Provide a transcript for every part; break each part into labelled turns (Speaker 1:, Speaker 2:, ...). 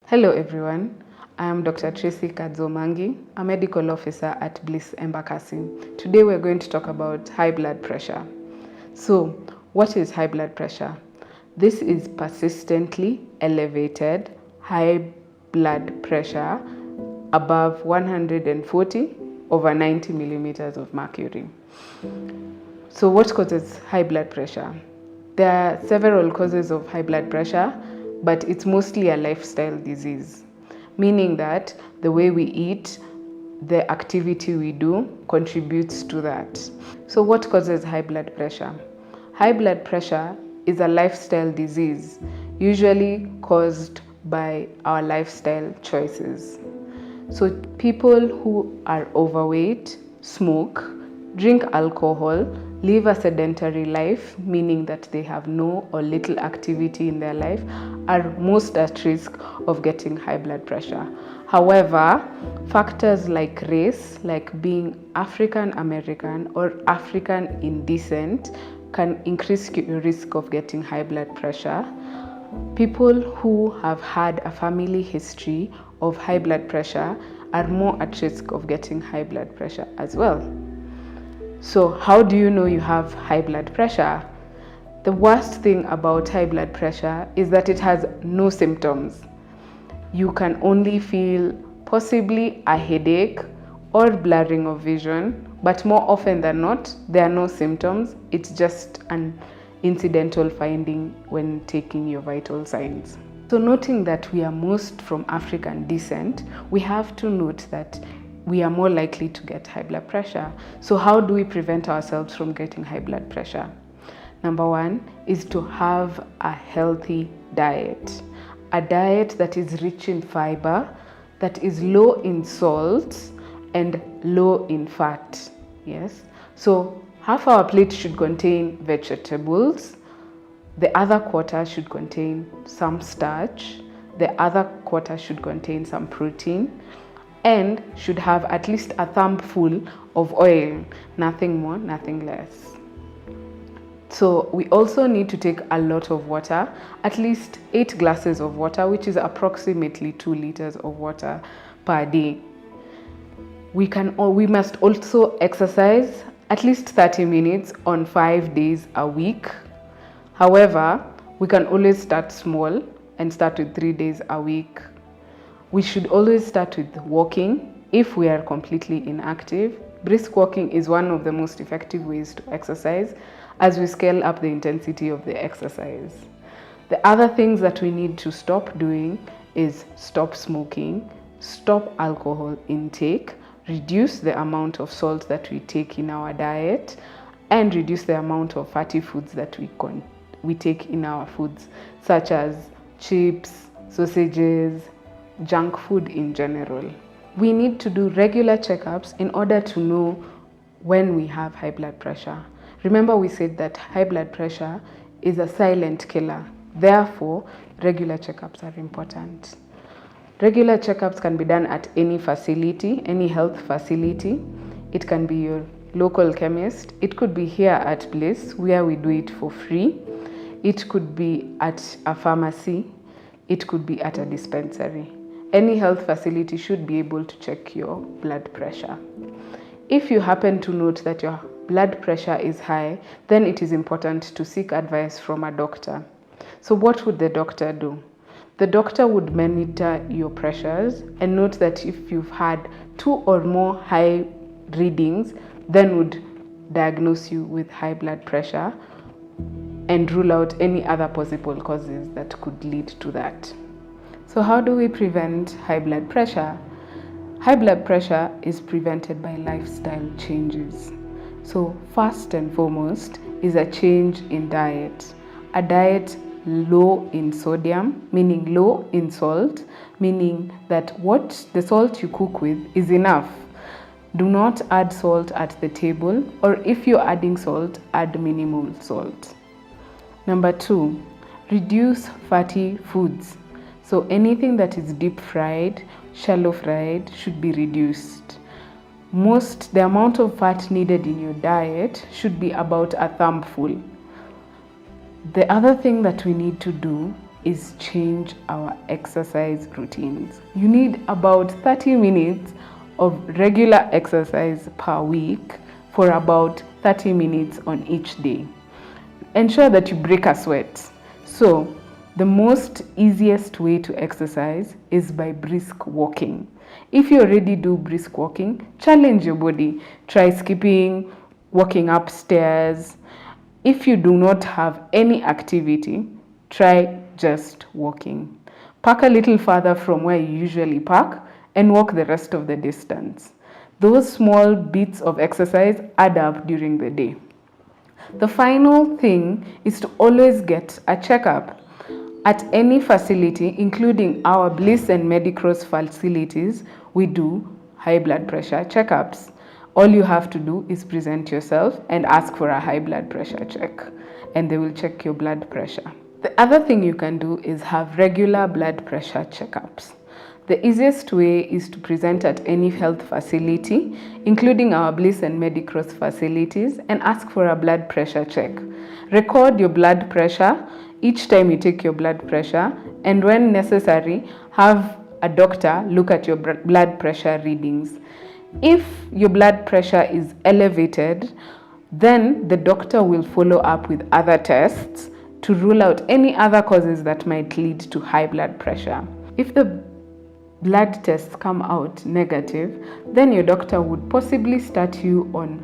Speaker 1: Hello everyone, I am Dr. Tracy Kadzomangi, a medical officer at Bliss Embakasi. Today we're going to talk about high blood pressure. So, what is high blood pressure? This is persistently elevated high blood pressure above 140/90 millimeters of mercury. So what causes high blood pressure? There are several causes of high blood pressure, but it's mostly a lifestyle disease, meaning that the way we eat, the activity we do contributes to that. So what causes high blood pressure? High blood pressure is a lifestyle disease, usually caused by our lifestyle choices. So people who are overweight, smoke, drink alcohol, live a sedentary life, meaning that they have no or little activity in their life, are most at risk of getting high blood pressure. However, factors like race, like being African American or African in descent, can increase your risk of getting high blood pressure. People who have had a family history of high blood pressure are more at risk of getting high blood pressure as well. So how do you know you have high blood pressure? The worst thing about high blood pressure is that it has no symptoms. You can only feel possibly a headache or blurring of vision, but more often than not, there are no symptoms. It's just an incidental finding when taking your vital signs. So noting that we are most from African descent, we have to note that we are more likely to get high blood pressure. So how do we prevent ourselves from getting high blood pressure? Number one is to have a healthy diet. A diet that is rich in fiber, that is low in salt and low in fat. Yes. So half our plate should contain vegetables. The other quarter should contain some starch. The other quarter should contain some protein, and should have at least a thumbful of oil, nothing more, nothing less. So we also need to take a lot of water, at least 8 glasses of water, which is approximately 2 liters of water per day. We must also exercise at least 30 minutes on 5 days a week. However, we can always start small and start with 3 days a week. We should always start with walking if we are completely inactive. Brisk walking is one of the most effective ways to exercise as we scale up the intensity of the exercise. The other things that we need to stop doing is stop smoking, stop alcohol intake, reduce the amount of salt that we take in our diet, and reduce the amount of fatty foods that we take in our foods, such as chips, sausages, junk food in general. We need to do regular checkups in order to know when we have high blood pressure. Remember, we said that high blood pressure is a silent killer. Therefore, regular checkups are important. Regular checkups can be done at any facility, any health facility. It can be your local chemist. It could be here at Bliss, where we do it for free. It could be at a pharmacy. It could be at a dispensary. Any health facility should be able to check your blood pressure. If you happen to note that your blood pressure is high, then it is important to seek advice from a doctor. So what would the doctor do? The doctor would monitor your pressures and note that if you've had 2 or more high readings, then would diagnose you with high blood pressure and rule out any other possible causes that could lead to that. So how do we prevent high blood pressure? High blood pressure is prevented by lifestyle changes. So first and foremost is a change in diet. A diet low in sodium, meaning low in salt, meaning that the salt you cook with is enough. Do not add salt at the table, or if you're adding salt, add minimal salt. Number 2, reduce fatty foods. So anything that is deep fried, shallow fried should be reduced. The amount of fat needed in your diet should be about a thumbful. The other thing that we need to do is change our exercise routines. You need about 30 minutes of regular exercise per week for about 30 minutes on each day. Ensure that you break a sweat. So, the most easiest way to exercise is by brisk walking. If you already do brisk walking, challenge your body. Try skipping, walking upstairs. If you do not have any activity, try just walking. Park a little further from where you usually park and walk the rest of the distance. Those small bits of exercise add up during the day. The final thing is to always get a checkup. At any facility, including our Bliss and Medicross facilities, we do high blood pressure checkups. All you have to do is present yourself and ask for a high blood pressure check, and they will check your blood pressure. The other thing you can do is have regular blood pressure checkups. The easiest way is to present at any health facility, including our Bliss and Medicross facilities, and ask for a blood pressure check. Record your blood pressure each time you take your blood pressure, and when necessary, have a doctor look at your blood pressure readings. If your blood pressure is elevated, then the doctor will follow up with other tests to rule out any other causes that might lead to high blood pressure. If the blood tests come out negative, then your doctor would possibly start you on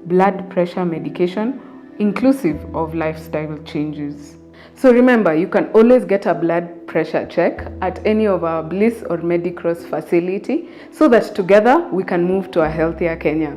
Speaker 1: blood pressure medication, inclusive of lifestyle changes. So remember, you can always get a blood pressure check at any of our Bliss or Medicross facility so that together we can move to a healthier Kenya.